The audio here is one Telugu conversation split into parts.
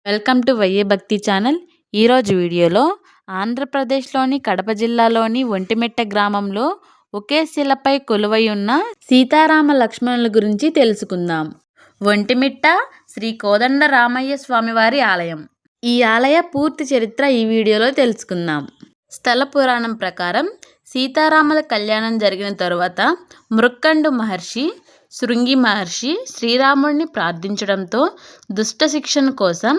వెల్కమ్ టు వైఏ భక్తి ఛానల్. ఈరోజు వీడియోలో ఆంధ్రప్రదేశ్లోని కడప జిల్లాలోని ఒంటిమిట్ట గ్రామంలో ఒకే శిలపై కొలువై ఉన్న సీతారామ లక్ష్మణుల గురించి తెలుసుకుందాం. ఒంటిమిట్ట శ్రీ కోదండ రామయ్య స్వామివారి ఆలయం. ఈ ఆలయ పూర్తి చరిత్ర ఈ వీడియోలో తెలుసుకుందాం. స్థల పురాణం ప్రకారం సీతారాముల కళ్యాణం జరిగిన తరువాత మృక్కండు మహర్షి, శృంగి మహర్షి శ్రీరాముడిని ప్రార్థించడంతో దుష్ట శిక్షణ కోసం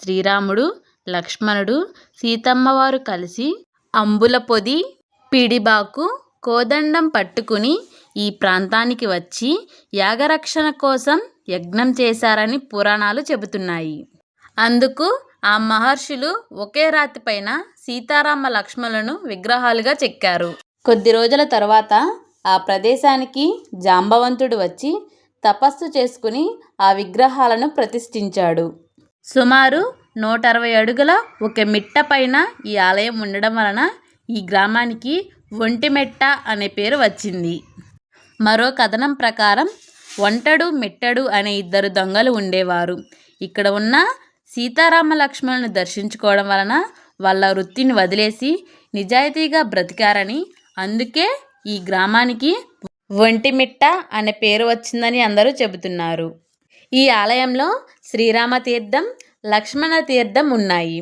శ్రీరాముడు, లక్ష్మణుడు, సీతమ్మవారు కలిసి అంబుల పొది, పిడిబాకు, కోదండం పట్టుకుని ఈ ప్రాంతానికి వచ్చి యాగరక్షణ కోసం యజ్ఞం చేశారని పురాణాలు చెబుతున్నాయి. అందుకు ఆ మహర్షులు ఒకే రాతి పైన సీతారామ లక్ష్మణులను విగ్రహాలుగా చెక్కారు. కొద్ది రోజుల తర్వాత ఆ ప్రదేశానికి జాంబవంతుడు వచ్చి తపస్సు చేసుకుని ఆ విగ్రహాలను ప్రతిష్ఠించాడు. సుమారు 160 అడుగుల ఒక మిట్ట పైన ఈ ఆలయం ఉండడం వలన ఈ గ్రామానికి ఒంటిమిట్ట అనే పేరు వచ్చింది. మరో కథనం ప్రకారం ఒంటడు, మిట్టడు అనే 2 దొంగలు ఉండేవారు. ఇక్కడ ఉన్న సీతారామ లక్ష్మణులను దర్శించుకోవడం వలన వాళ్ళ వృత్తిని వదిలేసి నిజాయితీగా బ్రతికారని, అందుకే ఈ గ్రామానికి ఒంటిమిట్ట అనే పేరు వచ్చిందని అందరూ చెబుతున్నారు. ఈ ఆలయంలో శ్రీరామ తీర్థం, లక్ష్మణ తీర్థం ఉన్నాయి.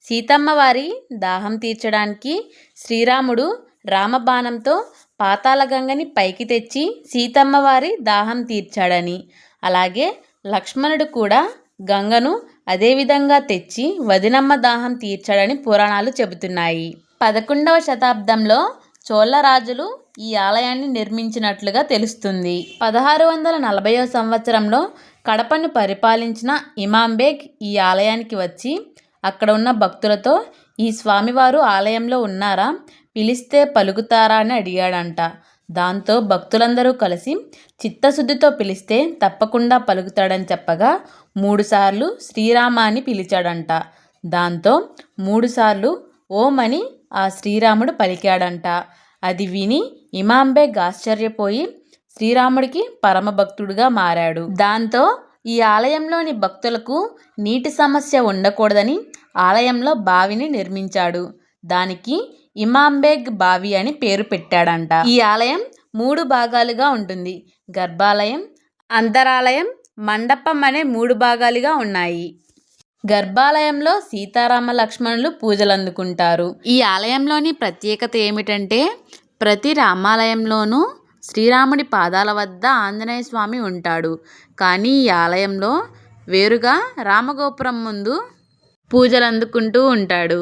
సీతమ్మ వారి దాహం తీర్చడానికి శ్రీరాముడు రామబాణంతో పాతాళగంగని పైకి తెచ్చి సీతమ్మ వారి దాహం తీర్చాడని, అలాగే లక్ష్మణుడు కూడా గంగను అదేవిధంగా తెచ్చి వదినమ్మ దాహం తీర్చాడని పురాణాలు చెబుతున్నాయి. 11వ శతాబ్దంలో చోళ రాజులు ఈ ఆలయాన్ని నిర్మించినట్లుగా తెలుస్తుంది. 1640వ సంవత్సరంలో కడపను పరిపాలించిన ఇమాం బేగ్ ఈ ఆలయానికి వచ్చి అక్కడ ఉన్న భక్తులతో ఈ స్వామివారు ఆలయంలో ఉన్నారా, పిలిస్తే పలుకుతారా అని అడిగాడంట. దాంతో భక్తులందరూ కలిసి చిత్తశుద్ధితో పిలిస్తే తప్పకుండా పలుకుతాడని చెప్పగా 3 సార్లు శ్రీరామ అని పిలిచాడంట. దాంతో 3 సార్లు ఓం అని ఆ శ్రీరాముడు పలికాడంట. అది విని ఇమాం బేగ్ ఆశ్చర్యపోయి శ్రీరాముడికి పరమభక్తుడుగా మారాడు. దాంతో ఈ ఆలయంలోని భక్తులకు నీటి సమస్య ఉండకూడదని ఆలయంలో బావిని నిర్మించాడు. దానికి ఇమాం బేగ్ బావి అని పేరు పెట్టాడంట. ఈ ఆలయం 3 భాగాలుగా ఉంటుంది. గర్భాలయం, అంతరాలయం, మండపం అనే 3 భాగాలుగా ఉన్నాయి. గర్భాలయంలో సీతారామ లక్ష్మణులు పూజలు అందుకుంటారు. ఈ ఆలయంలోని ప్రత్యేకత ఏమిటంటే ప్రతి రామాలయంలోనూ శ్రీరాముడి పాదాల వద్ద ఆంజనేయ స్వామి ఉంటాడు. కానీ ఈ ఆలయంలో వేరుగా రామగోపురం ముందు పూజలు అందుకుంటూ ఉంటాడు.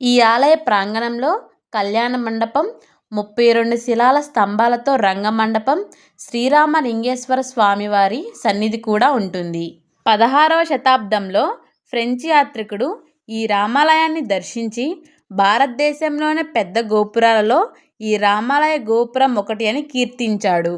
ఈ ఆలయ ప్రాంగణంలో కళ్యాణ మండపం, 32 శిలాల స్తంభాలతో రంగమండపం, శ్రీరామలింగేశ్వర స్వామివారి సన్నిధి కూడా ఉంటుంది. 16వ శతాబ్దంలో ఫ్రెంచ్ యాత్రికుడు ఈ రామాలయాన్ని దర్శించి భారతదేశంలోనే పెద్ద గోపురాలలో ఈ రామాలయ గోపురం ఒకటి అని కీర్తించాడు.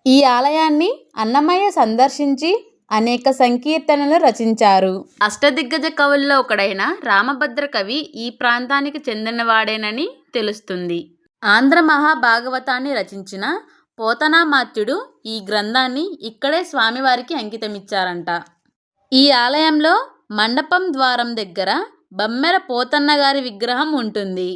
ఈ ఆలయాన్ని అన్నమయ్య సందర్శించి అనేక సంకీర్తనలు రచించారు. అష్టదిగ్గజ కవుల్లో ఒకడైన రామభద్ర కవి ఈ ప్రాంతానికి చెందినవాడేనని తెలుస్తుంది. ఆంధ్ర మహాభాగవతాన్ని రచించిన పోతనామాత్యుడు ఈ గ్రంథాన్ని ఇక్కడే స్వామివారికి అంకితమిచ్చారంట. ఈ ఆలయంలో మండపం ద్వారం దగ్గర బమ్మెర పోతన్న గారి విగ్రహం ఉంటుంది.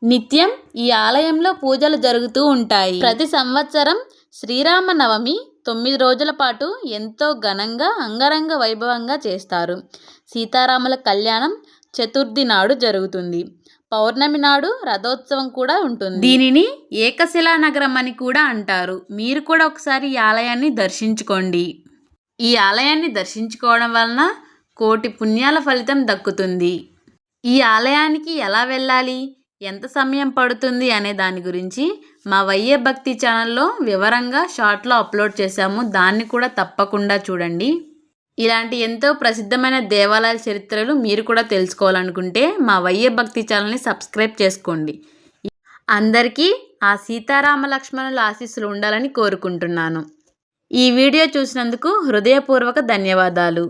నిత్యం ఈ ఆలయంలో పూజలు జరుగుతూ ఉంటాయి. ప్రతి సంవత్సరం శ్రీరామనవమి 9 రోజుల పాటు ఎంతో ఘనంగా అంగరంగ వైభవంగా చేస్తారు. సీతారాముల కళ్యాణం చతుర్థి నాడు జరుగుతుంది. పౌర్ణమి నాడు రథోత్సవం కూడా ఉంటుంది. దీనిని ఏకశిలా నగరం అని కూడా అంటారు. మీరు కూడా ఒకసారి ఈ ఆలయాన్ని దర్శించుకోండి. ఈ ఆలయాన్ని దర్శించుకోవడం వలన కోటి పుణ్యాల ఫలితం దక్కుతుంది. ఈ ఆలయానికి ఎలా వెళ్ళాలి, ఎంత సమయం పడుతుంది అనే దాని గురించి మా వైఏ భక్తి ఛానల్లో వివరంగా షార్ట్లో అప్లోడ్ చేశాము. దాన్ని కూడా తప్పకుండా చూడండి. ఇలాంటి ఎంతో ప్రసిద్ధమైన దేవాలయాల చరిత్రలు మీరు కూడా తెలుసుకోవాలనుకుంటే మా వైఏ భక్తి ఛానల్ని సబ్స్క్రైబ్ చేసుకోండి. అందరికీ ఆ సీతారామ లక్ష్మణుల ఆశీస్సులు ఉండాలని కోరుకుంటున్నాను. ఈ వీడియో చూసినందుకు హృదయపూర్వక ధన్యవాదాలు.